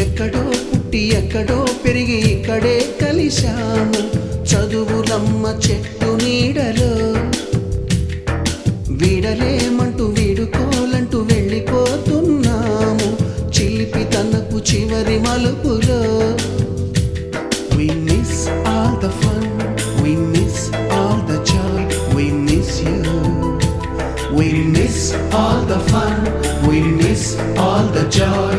ఎక్కడో పుట్టి ఎక్కడో పెరిగి ఇక్కడే కలిశాము, చదువులమ్మ చెట్టు నీడలో. వీడలేమంటూ వీడుకోలంటూ వెళ్ళిపోతున్నాము, చిలిపి తనకు చివరి మలుపులో. We miss all the fun, we miss all the joy, we miss you. We miss all the fun, we miss all the joy.